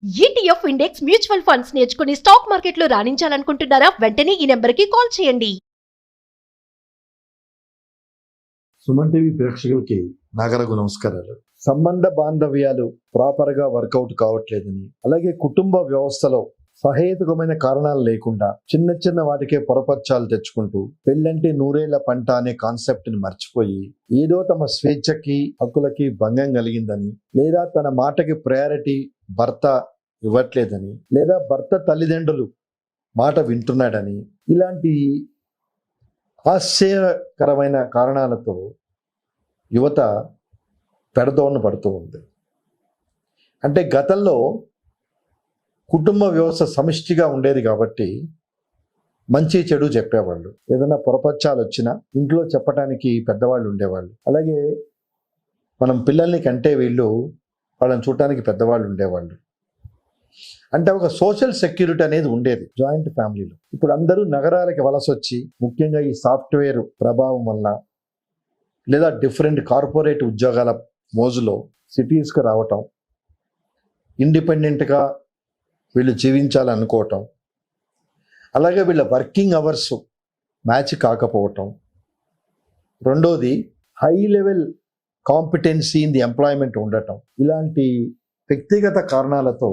ETF index mutual funds నేర్చుకుని stock మార్కెట్లో రాణించాలనుకుంటున్నారా? వెంటనే ఈ నెంబర్కి కాల్ చేయండి. సుమన్ టీవీ ప్రేక్షకులకి నాగరకు నమస్కారాలు. సంబంధ బాంధవ్యాలు ప్రాపర్గా వర్కౌట్ కావట్లేదని, అలాగే కుటుంబ వ్యవస్థలో సహేతుకమైన కారణాలు లేకుండా చిన్న చిన్న వాటికే పొరపచ్చాలు తెచ్చుకుంటూ పెళ్ళంటే నూరేళ్ల పంట అనే కాన్సెప్ట్ ని మర్చిపోయి ఏదో తమ స్వేచ్ఛకి హక్కులకి భంగం కలిగిందని, లేదా తన మాటకి ప్రయారిటీ భర్త ఇవ్వట్లేదని, లేదా భర్త తల్లిదండ్రులు మాట వింటున్నాడని, ఇలాంటి ఆశ్చర్యకరమైన కారణాలతో యువత పెడదోన్న పడుతూ ఉంది. అంటే గతంలో కుటుంబ వ్యవస్థ సమిష్టిగా ఉండేది కాబట్టి మంచి చెడు చెప్పేవాళ్ళు. ఏదైనా పొరపచ్చాలు వచ్చినా ఇంట్లో చెప్పడానికి పెద్దవాళ్ళు ఉండేవాళ్ళు. అలాగే మనం పిల్లల్ని కంటే వాళ్ళని చూడటానికి పెద్దవాళ్ళు ఉండేవాళ్ళు. అంటే ఒక సోషల్ సెక్యూరిటీ అనేది ఉండేది జాయింట్ ఫ్యామిలీలో. ఇప్పుడు అందరూ నగరాలకి వలస వచ్చి, ముఖ్యంగా ఈ సాఫ్ట్వేర్ ప్రభావం వల్ల, లేదా డిఫరెంట్ కార్పొరేట్ ఉద్యోగాల మోజులో సిటీస్కి రావటం, ఇండిపెండెంట్గా వీళ్ళు జీవించాలనుకోవటం, అలాగే వీళ్ళ వర్కింగ్ అవర్స్ మ్యాచ్ కాకపోవటం, రెండోది high level competency in the employment ఉండటం, ఇలాంటి వ్యక్తిగత కారణాలతో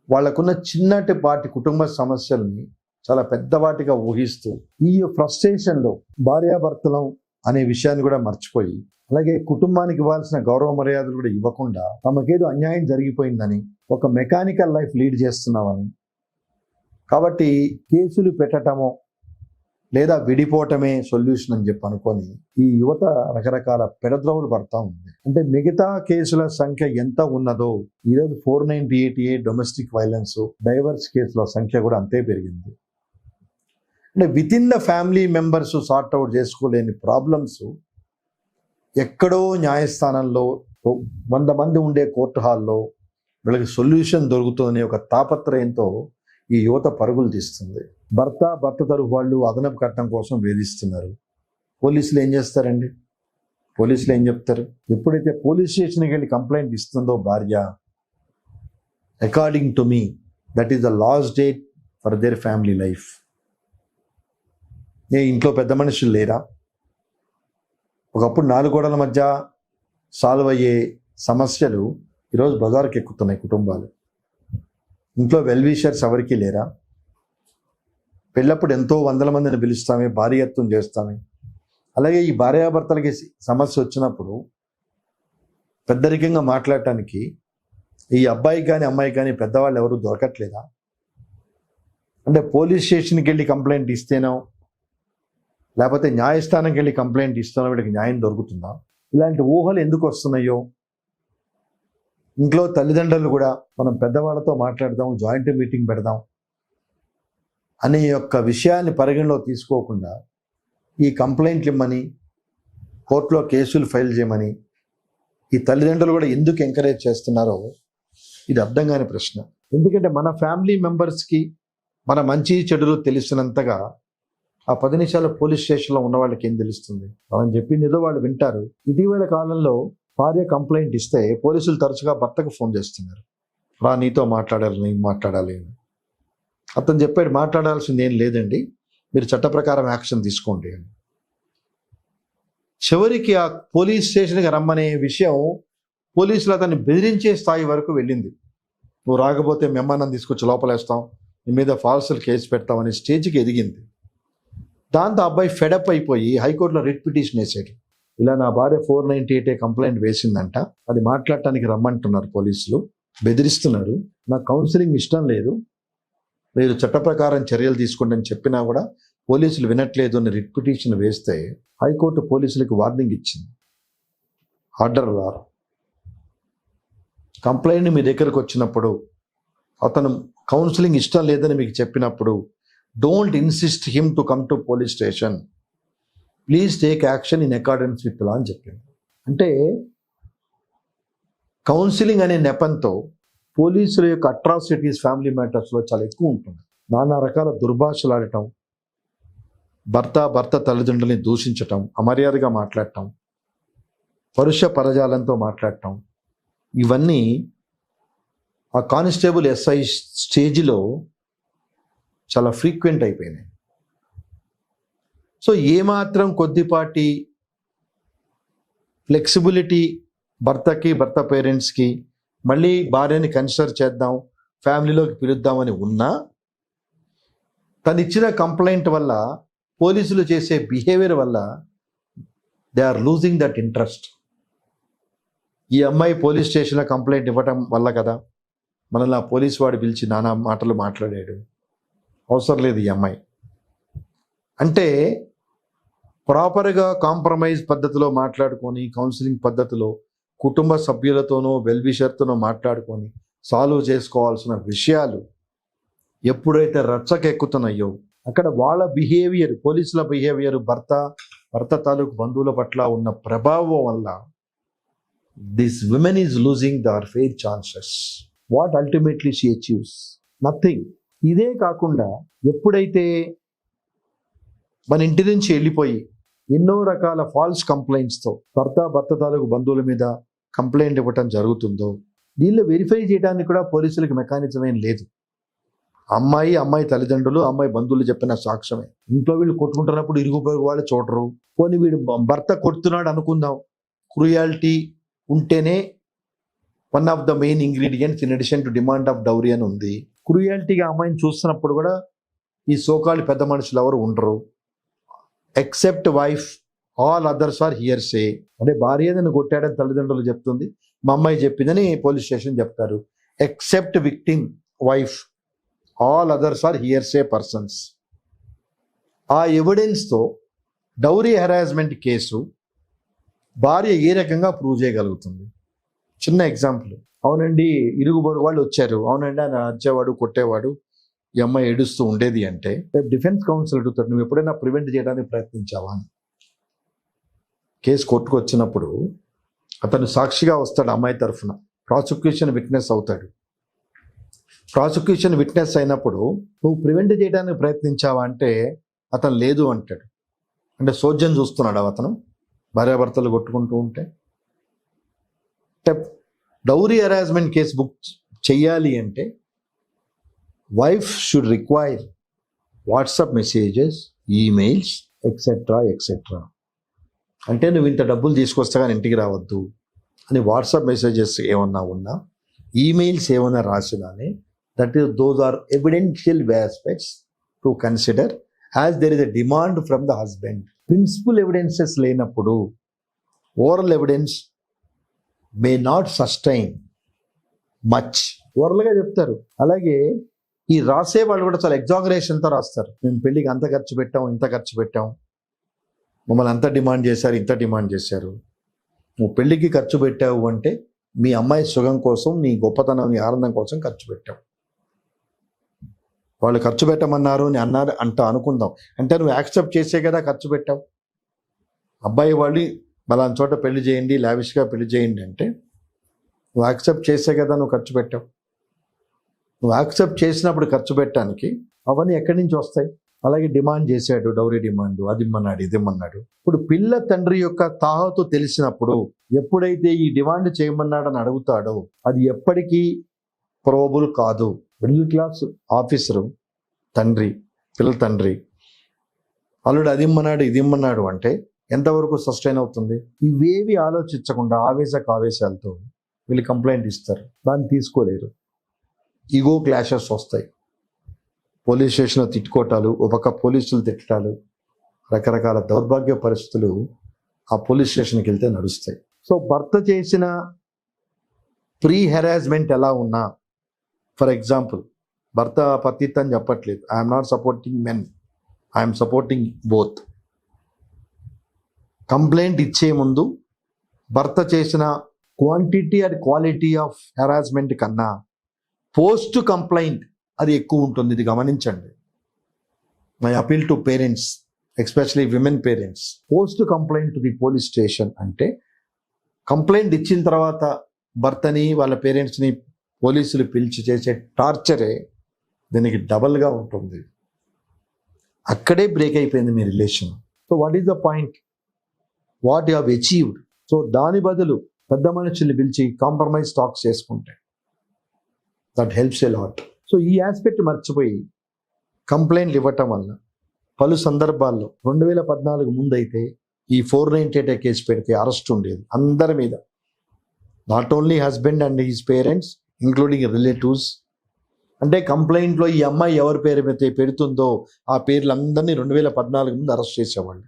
వాళ్ళకున్న చిన్నటి పాటి కుటుంబ సమస్యల్ని చాలా పెద్దవాటిగా ఊహిస్తూ ఈ ఫ్రస్ట్రేషన్లో భార్యాభర్తలం అనే విషయాన్ని కూడా మర్చిపోయి, అలాగే కుటుంబానికి ఇవ్వాల్సిన గౌరవ మర్యాదలు కూడా ఇవ్వకుండా తమకేదో అన్యాయం జరిగిపోయిందని, ఒక మెకానికల్ లైఫ్ లీడ్ చేస్తున్నామని, కాబట్టి కేసులు పెట్టటమో లేదా విడిపోవటమే సొల్యూషన్ అని చెప్పి అనుకొని ఈ యువత రకరకాల పెడద్రోవులు పడతా ఉంది. అంటే మిగతా కేసుల సంఖ్య ఎంత ఉన్నదో ఈరోజు 498A డొమెస్టిక్ వైలెన్స్, డైవర్స్ కేసుల సంఖ్య కూడా అంతే పెరిగింది. అంటే with in the family members sort out చేసుకోలేని ప్రాబ్లమ్స్ ఎక్కడో న్యాయస్థానంలో 100 మంది ఉండే కోర్టు హాల్లో వీళ్ళకి సొల్యూషన్ దొరుకుతుందనే ఒక తాపత్రయంతో ఈ యువత పరుగులు తీస్తుంది. భర్త తరఫు వాళ్ళు అదనపు కట్నం కోసం వేధిస్తున్నారు. పోలీసులు ఏం చేస్తారండి? పోలీసులు ఏం చెప్తారు? ఎప్పుడైతే పోలీస్ స్టేషన్కి వెళ్ళి కంప్లైంట్ ఇస్తుందో భార్య, according to me that is the last date for their family life. ఇంట్లో పెద్ద మనుషులు లేరా? ఒకప్పుడు 4 గోడల మధ్య సాల్వ్ అయ్యే సమస్యలు ఈరోజు బజార్కి ఎక్కుతున్నాయి కుటుంబాలు. ఇంట్లో వెల్విషర్స్ ఎవరికి లేరా? పెళ్ళప్పుడు ఎంతో 100 మందిని పిలుస్తామే, భార్యత్వం చేస్తామే. అలాగే ఈ భార్యాభర్తలకి సమస్య వచ్చినప్పుడు పెద్దరికంగా మాట్లాడటానికి ఈ అబ్బాయికి కానీ అమ్మాయికి కానీ పెద్దవాళ్ళు ఎవరు దొరకట్లేదా? అంటే పోలీస్ స్టేషన్కి వెళ్ళి కంప్లైంట్ ఇస్తేనో, లేకపోతే న్యాయస్థానంకి వెళ్ళి కంప్లైంట్ ఇస్తేనో వీడికి న్యాయం దొరుకుతుందా? ఇలాంటి ఊహలు ఎందుకు వస్తున్నాయో. ఇంట్లో తల్లిదండ్రులు కూడా మనం పెద్దవాళ్ళతో మాట్లాడదాం, జాయింట్ మీటింగ్ పెడదాం అనే యొక్క విషయాన్ని పరిగణలో తీసుకోకుండా ఈ కంప్లైంట్లు ఇమ్మని, కోర్టులో కేసులు ఫైల్ చేయమని ఈ తల్లిదండ్రులు కూడా ఎందుకు ఎంకరేజ్ చేస్తున్నారో ఇది అర్థం కాని ప్రశ్న. ఎందుకంటే మన ఫ్యామిలీ మెంబర్స్కి మన మంచి చెడులు తెలిసినంతగా ఆ 10 నిమిషాలు పోలీస్ స్టేషన్లో ఉన్న వాళ్ళకి ఏం తెలుస్తుంది? మనం చెప్పింది ఏదో వాళ్ళు వింటారు. ఇటీవల కాలంలో భార్య కంప్లైంట్ ఇస్తే పోలీసులు తరచుగా భర్తకు ఫోన్ చేస్తున్నారు, నీతో మాట్లాడాలి, నేను మాట్లాడాలి అని. అతను చెప్పాడు, మాట్లాడాల్సింది ఏం లేదండి, మీరు చట్ట ప్రకారం యాక్షన్ తీసుకోండి అని. చివరికి ఆ పోలీస్ స్టేషన్కి రమ్మనే విషయం పోలీసులు అతన్ని బెదిరించే స్థాయి వరకు వెళ్ళింది. నువ్వు రాకపోతే మెమ్మనం తీసుకొచ్చి లోపలేస్తాం, నీ మీద ఫాల్స్ కేసు పెడతాం అనే స్టేజ్కి ఎదిగింది. దాంతో అబ్బాయి ఫెడప్ అయిపోయి హైకోర్టులో రిట్ పిటిషన్ వేసాడు. ఇలా నా భార్య 498A కంప్లైంట్ వేసిందంట, అది మాట్లాడటానికి రమ్మంటున్నారు పోలీసులు, బెదిరిస్తున్నారు, నాకు కౌన్సిలింగ్ ఇష్టం లేదు, మీరు చట్ట ప్రకారం చర్యలు తీసుకోండి అని చెప్పినా కూడా పోలీసులు వినట్లేదు అని రిట్ పిటిషన్ వేస్తే హైకోర్టు పోలీసులకు వార్నింగ్ ఇచ్చింది. ఆర్డర్ రారు. కంప్లైంట్ మీ దగ్గరకు వచ్చినప్పుడు, అతను కౌన్సిలింగ్ ఇష్టం లేదని మీకు చెప్పినప్పుడు, don't insist him to come to police station, please take action in accordance with law అని చెప్పింది. అంటే కౌన్సిలింగ్ అనే నెపంతో పోలీసుల యొక్క అట్రాసిటీస్ ఫ్యామిలీ మ్యాటర్స్లో చాలా ఎక్కువ ఉంటుంది. నానా రకాల దుర్భాషలు ఆడటం, భర్త తల్లిదండ్రుల్ని దూషించటం, అమర్యాదగా మాట్లాడటం, పరుష పరజాలంతో మాట్లాడటం, ఇవన్నీ ఆ కానిస్టేబుల్ ఎస్ఐ స్టేజ్లో చాలా ఫ్రీక్వెంట్ అయిపోయినాయి. సో ఏమాత్రం కొద్దిపాటి ఫ్లెక్సిబిలిటీ భర్త పేరెంట్స్కి మళ్ళీ భార్యని కన్సిడర్ చేద్దాం, ఫ్యామిలీలోకి పిలుద్దామని ఉన్నా తను ఇచ్చిన కంప్లైంట్ వల్ల, పోలీసులు చేసే బిహేవియర్ వల్ల they are losing that interest. ఈ అమ్మాయి పోలీస్ స్టేషన్లో కంప్లైంట్ ఇవ్వటం వల్ల కదా మనల్ని ఆ పోలీస్ వాడు పిలిచి నానా మాటలు మాట్లాడాడు. అవసరం లేదు ఈ అమ్మాయి. అంటే ప్రాపర్గా కాంప్రమైజ్ పద్ధతిలో మాట్లాడుకొని, కౌన్సిలింగ్ పద్ధతిలో కుటుంబ సభ్యులతోనో వెల్విషర్తోనో మాట్లాడుకొని సాల్వ్ చేసుకోవాల్సిన విషయాలు ఎప్పుడైతే రచ్చకెక్కుతున్నాయో అక్కడ వాళ్ళ బిహేవియర్, పోలీసుల బిహేవియర్, భర్త తాలూకు బంధువుల పట్ల ఉన్న ప్రభావం వల్ల this women is losing their fair chances. What ultimately she achieves? Nothing. ఇదే కాకుండా ఎప్పుడైతే మన ఇంటి నుంచి వెళ్ళిపోయి ఎన్నో రకాల ఫాల్స్ కంప్లైంట్స్తో భర్త తాలూకు బంధువుల మీద కంప్లైంట్ ఇవ్వటం జరుగుతుందో, దీనిలో వెరిఫై చేయడానికి కూడా పోలీసులకు మెకానిజం ఏం లేదు. అమ్మాయి తల్లిదండ్రులు, అమ్మాయి బంధువులు చెప్పిన సాక్ష్యమే. ఇంట్లో వీళ్ళు కొట్టుకుంటున్నప్పుడు ఇరుగు పొరుగు వాళ్ళు చూడరు. పోనీ వీడు భర్త కొడుతున్నాడు అనుకుందాం, క్రూయాలిటీ ఉంటేనే one of the main ingredients in addition to demand of dowry అని ఉంది. క్రూయాలిటీగా అమ్మాయిని చూస్తున్నప్పుడు కూడా ఈ సోకాళ్ళు పెద్ద మనుషులు ఎవరు ఉండరు. Except wife, all others are hearsay. అంటే భార్య నన్ను కొట్టాడని తల్లిదండ్రులు చెప్తుంది, మా అమ్మాయి చెప్పిందని పోలీస్ స్టేషన్ చెప్తారు. Except victim wife, all others are hearsay persons. ఆ ఎవిడెన్స్తో డౌరీ హెరాస్మెంట్ కేసు భార్య ఏ రకంగా ప్రూవ్ చేయగలుగుతుంది? చిన్న ఎగ్జాంపుల్. అవునండి ఇరుగు పొరుగు వాళ్ళు వచ్చారు, అవునండి ఆయన అరిచేవాడు, కొట్టేవాడు, ఈ అమ్మాయి ఏడుస్తూ ఉండేది అంటే డిఫెన్స్ కౌన్సిల్ అడుగుతాడు, నువ్వు ఎప్పుడైనా ప్రివెంట్ చేయడానికి ప్రయత్నించావా అని. కేసు కోర్టుకు వచ్చినప్పుడు అతను సాక్షిగా వస్తాడు అమ్మాయి తరఫున, ప్రాసిక్యూషన్ విట్నెస్ అవుతాడు. ప్రాసిక్యూషన్ విట్నెస్ అయినప్పుడు నువ్వు ప్రివెంట్ చేయడానికి ప్రయత్నించావా అంటే అతను లేదు అంటాడు. అంటే సోజ్యం చూస్తున్నాడు అతను, భార్యాభర్తలు కొట్టుకుంటూ ఉంటే. డౌరీ హెరాస్మెంట్ కేసు బుక్ చెయ్యాలి అంటే wife should require WhatsApp messages, emails etcetera. అంటే నువ్వు ఇంత డబ్బులు తీసుకొస్తా కానీ ఇంటికి రావద్దు అని వాట్సాప్ మెసేజెస్ ఏమన్నా ఉన్నా, ఈమెయిల్స్ ఏమన్నా రాసినానే, those are evidential aspects to consider as there is a demand from the husband. Principal evidences లేనప్పుడు oral evidence may not sustain much. ఓరల్గా చెప్తారు. అలాగే ఈ రాసే వాళ్ళు కూడా చాలా ఎగ్జాగరేషన్తో రాస్తారు. మేము పెళ్ళికి అంత ఖర్చు పెట్టాం, ఇంత ఖర్చు పెట్టాం, మమ్మల్ని అంత డిమాండ్ చేశారు, ఇంత డిమాండ్ చేశారు. నువ్వు పెళ్ళికి ఖర్చు పెట్టావు అంటే మీ అమ్మాయి సుఖం కోసం, నీ గొప్పతనం, నీ ఆనందం కోసం ఖర్చు పెట్టావు. వాళ్ళు ఖర్చు పెట్టమన్నారు అని అనుకుందాం. అంటే నువ్వు యాక్సెప్ట్ చేసే కదా ఖర్చు పెట్టావు. అబ్బాయి వాళ్ళు బలాని చోట పెళ్లి చేయండి, లావిష్గా పెళ్లి చేయండి అంటే నువ్వు యాక్సెప్ట్ చేసే కదా నువ్వు ఖర్చు పెట్టావు. నువ్వు యాక్సెప్ట్ చేసినప్పుడు ఖర్చు పెట్టడానికి అవన్నీ ఎక్కడి నుంచి వస్తాయి? అలాగే డిమాండ్ చేశాడు, డౌరీ డిమాండ్, అది ఇమ్మన్నాడు, ఇది ఇమ్మన్నాడు. ఇప్పుడు పిల్ల తండ్రి యొక్క తాహతు తెలిసినప్పుడు ఎప్పుడైతే ఈ డిమాండ్ చేయమన్నాడని అడుగుతాడో అది ఎప్పటికీ ప్రోబుల్ కాదు. మిడిల్ క్లాస్ ఆఫీసరు తండ్రి, పిల్ల తండ్రి అల్లుడు అది ఇమ్మన్నాడు, ఇది ఇమ్మన్నాడు అంటే ఎంతవరకు సస్టైన్ అవుతుంది? ఇవేవి ఆలోచించకుండా ఆవేశాలతో వీళ్ళు కంప్లైంట్ ఇస్తారు, దాన్ని తీసుకోలేరు. ఈగో క్లాషెస్ వస్తాయి, పోలీస్ స్టేషన్లో తిట్టుకోవటాలు, ఒక పక్క పోలీసులు తిట్టడాలు, రకరకాల దౌర్భాగ్య పరిస్థితులు ఆ పోలీస్ స్టేషన్కి వెళ్తే నడుస్తాయి. సో భర్త చేసిన ప్రీ హెరాస్మెంట్ ఎలా ఉన్నా, ఫర్ ఎగ్జాంపుల్ భర్త పతిత్ అని చెప్పట్లేదు, I'm not supporting men, I'm supporting both. Complaint ఇచ్చే ముందు భర్త చేసిన quantity and quality of harassment కన్నా పోస్ట్ కంప్లైంట్ అది ఎక్కువ ఉంటుంది. ఇది గమనించండి. My appeal to parents, especially women parents, post complaint to the police station అంటే కంప్లైంట్ ఇచ్చిన తర్వాత భర్తని వాళ్ళ పేరెంట్స్ని పోలీసులు పిలిచి చేసే టార్చరే దీనికి డబల్గా ఉంటుంది. అక్కడే బ్రేక్ అయిపోయింది మీ relation. So what is the point? What you have achieved? So దాని బదులు పెద్ద మనుషుల్ని పిలిచి కాంప్రమైజ్ టాక్స్ చేసుకుంటే that helps a lot. So ఈ ఆస్పెక్ట్ మర్చిపోయి కంప్లైంట్లు ఇవ్వటం వల్ల పలు సందర్భాల్లో 2014 ముందు అయితే ఈ 498 కేసు పెడితే అరెస్ట్ ఉండేది అందరి మీద, not only husband and his parents including relatives. అంటే కంప్లైంట్లో ఈ అమ్మాయి ఎవరి పేరు మీద పెడుతుందో ఆ పేర్లందరినీ 2014 ముందు అరెస్ట్ చేసేవాళ్ళు.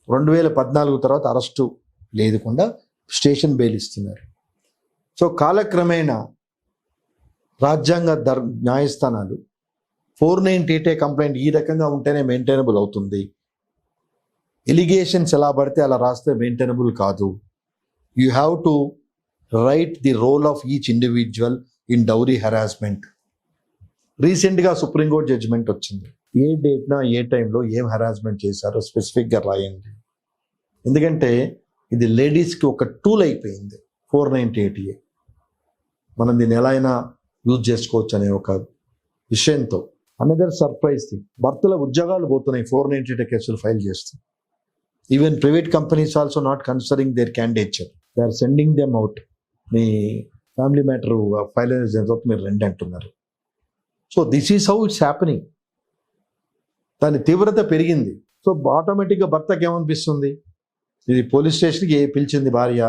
2014 తర్వాత అరెస్టు లేకుండా స్టేషన్ బెయిల్ ఇస్తున్నారు. సో కాలక్రమేణా రాజ్యాంగ న్యాయస్థానాలు 498 కంప్లైంట్ ఈ రకంగా ఉంటేనే మెయింటైనబుల్ అవుతుంది, ఎలిగేషన్స్ ఎలా పడితే అలా రాస్తే మెయింటైనబుల్ కాదు. You have to write the role of each individual in dowry harassment. రీసెంట్గా సుప్రీంకోర్టు జడ్జిమెంట్ వచ్చింది. ఏ డేట్న ఏ టైంలో ఏం హెరాస్మెంట్ చేశారో స్పెసిఫిక్గా రాయండి. ఎందుకంటే ఇది లేడీస్కి ఒక టూల్ అయిపోయింది 498A. మనం దీన్ని ఎలా అయినా యూజ్ చేసుకోవచ్చు అనే ఒక విషయంతో. అనదర్ సర్ప్రైజ్ థింగ్, భర్తల ఉద్యోగాలు పోతున్నాయి 498 కేసులు ఫైల్ చేస్తూ. Even private companies also not considering their candidature, they are sending them out. మీ ఫ్యామిలీ మ్యాటర్ ఫైల్ మీరు రండి అంటున్నారు. So this is how it's happening. దాని తీవ్రత పెరిగింది. సో ఆటోమేటిక్గా భర్తకి ఏమనిపిస్తుంది, ఇది పోలీస్ స్టేషన్కి పిలిచింది భార్య,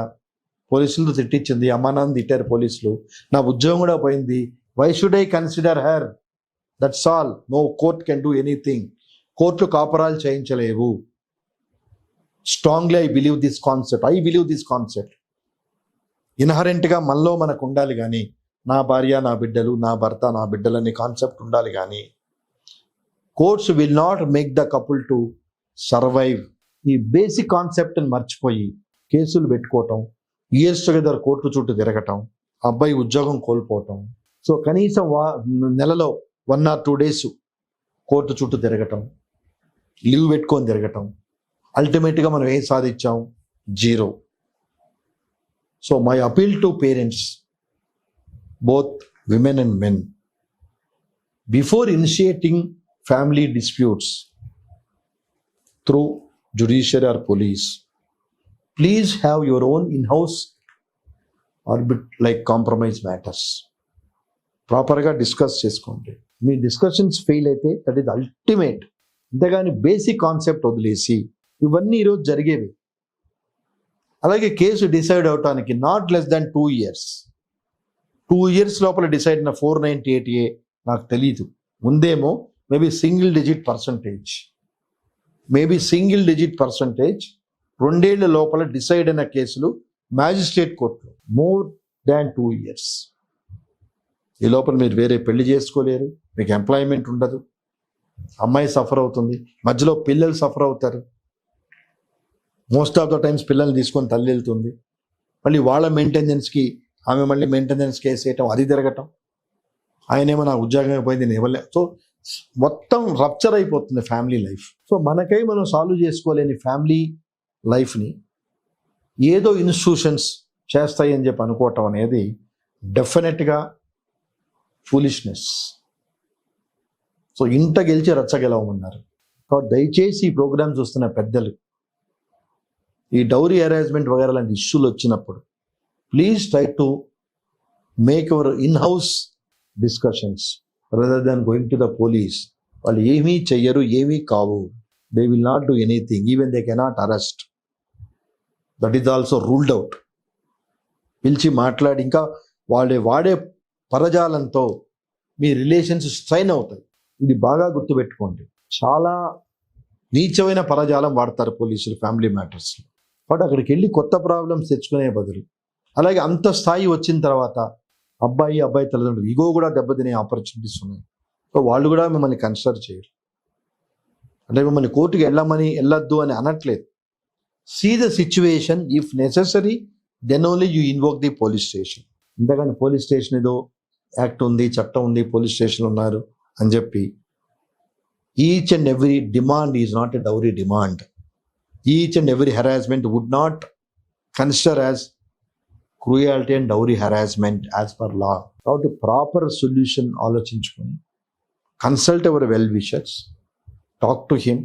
పోలీసులు తిట్టించింది, అమ్మా నాన్న తిట్టారు పోలీసులు, నా ఉద్యోగం కూడా పోయింది, why should I consider her, that's all, no court can do anything, కోర్టులు కాపరాలు చేయించలేవు. Strongly I believe this concept. ఇన్హరెంట్గా మనలో మనకు ఉండాలి కానీ నా భార్య నా బిడ్డలు, నా భర్త నా బిడ్డలు అనే కాన్సెప్ట్ ఉండాలి కానీ courts will not make the couple to survive. ఈ బేసిక్ కాన్సెప్ట్ని మర్చిపోయి కేసులు పెట్టుకోవటం, ఇయర్స్ టుగెదర్ కోర్టు చుట్టూ తిరగటం, అబ్బాయి ఉద్యోగం కోల్పోవటం. సో కనీసం నెలలో 1 or 2 days కోర్టు చుట్టూ తిరగటం, లీవ్ పెట్టుకొని తిరగటం, అల్టిమేట్గా మనం ఏం సాధించాం, 0. So my appeal to parents, both women and men, before initiating family disputes through judiciary or police, please have your own in-house orbit like compromise matters. ప్రాపర్గా డిస్కస్ చేసుకోండి. మీ డిస్కషన్స్ ఫెయిల్ అయితే దట్ ఈస్ అల్టిమేట్. అంతేగాని basic concept వదిలేసి ఇవన్నీ ఈరోజు జరిగేవి. అలాగే case decide అవటానికి not less than 2 years. 2 years లోపల డిసైడ్ అయిన 498A నాకు తెలీదు. ముందేమో మేబీ సింగిల్ డిజిట్ పర్సంటేజ్ 2 ఏళ్ల లోపల డిసైడ్ అయిన కేసులు మ్యాజిస్ట్రేట్ కోర్టులో మోర్ దాన్ 2 years. ఈ లోపల మీరు వేరే పెళ్లి చేసుకోలేరు, మీకు ఎంప్లాయ్మెంట్ ఉండదు, అమ్మాయి సఫర్ అవుతుంది, మధ్యలో పిల్లలు సఫర్ అవుతారు. మోస్ట్ ఆఫ్ ద టైమ్స్ పిల్లల్ని తీసుకొని తల్లి వెళ్తుంది, మళ్ళీ వాళ్ళ మెయింటెనెన్స్కి ఆమె మళ్ళీ మెయింటెనెన్స్ కేసు వేయటం, అది తిరగటం, ఆయనేమో నా ఉద్యోగం పోయింది నేను ఇవ్వలే. సో మొత్తం రప్చర్ అయిపోతుంది ఫ్యామిలీ లైఫ్. సో మనకై మనం సాల్వ్ చేసుకోలేని ఫ్యామిలీ లైఫ్ని ఏదో ఇన్స్టిట్యూషన్స్ చేస్తాయి అని చెప్పి అనుకోవటం అనేది డెఫినెట్గా ఫూలిష్నెస్. సో ఇంట గెలిచి రచ్చ గెలవమన్నారు. కాబట్టి దయచేసి ఈ ప్రోగ్రామ్ చూస్తున్న పెద్దలు, ఈ డౌరీ హెరాస్మెంట్ వగైరా లాంటి ఇష్యూలు వచ్చినప్పుడు please try to make our in-house discussions rather than going to the police. వాళ్ళు ఏమీ చెయ్యరు, ఏమీ కావు. They will not do anything, even they cannot arrest. That is also ruled out. పిలిచి మాట్లాడి ఇంకా వాడే పరజాలంతో మీ రిలేషన్స్ స్ట్రైన్ అవుతాయి. ఇది బాగా గుర్తుపెట్టుకోండి. చాలా నీచమైన పరజాలం వాడతారు పోలీసులు ఫ్యామిలీ మ్యాటర్స్లో. బట్ అక్కడికి వెళ్ళి కొత్త ప్రాబ్లమ్స్ తెచ్చుకునే బదులు, అలాగే అంత స్థాయి వచ్చిన తర్వాత అబ్బాయి తల్లిదండ్రులు ఈగో కూడా దెబ్బతినే ఆపర్చునిటీస్ ఉన్నాయి. సో వాళ్ళు కూడా మిమ్మల్ని కన్సిడర్ చేయరు. అంటే మిమ్మల్ని కోర్టుకి వెళ్ళొద్దు అని అనట్లేదు. See the situation, if necessary then only you invoke the police station. ఇంతగాని పోలీస్ స్టేషన్ ఏదో యాక్ట్ ఉంది, చట్టం ఉంది, పోలీస్ స్టేషన్ ఉన్నారు అని చెప్పి each and every demand is not a dowry demand. Each and every harassment would not consider as cruelty and dowry harassment as per law. కాబట్టి proper solution ఆలోచించుకొని consult ever well wishers, talk to him.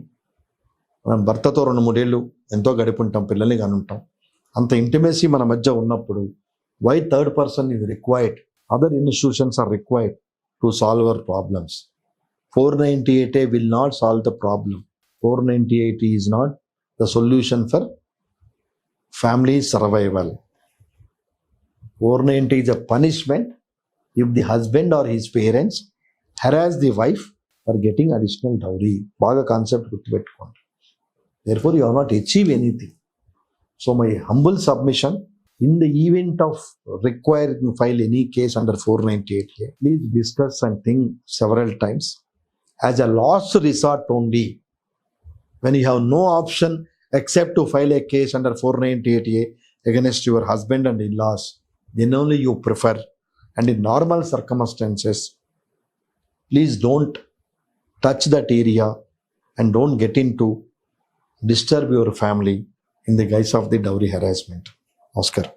మనం భర్తతో 2-3 ఏళ్ళు ఎంతో గడిపుంటాం, పిల్లల్ని కనుంటాం. అంత intimacy మన మధ్య ఉన్నప్పుడు why third person is required Other institutions are required to solve our problems. 498A will not solve the problem. 498 is not the solution for family survival. 490 is a punishment if the husband or his parents harass the wife for getting additional dowry. బాగా concept గుర్తుపెట్టుకోండి. Therefore, you have not achieved anything. So, my humble submission, in the event of requiring to file any case under 498A, please discuss and think several times. As a last resort only, when you have no option except to file a case under 498A against your husband and in-laws, then only you prefer. And in normal circumstances, please don't touch that area and don't get into disturb your family in the guise of the dowry harassment. Oscar.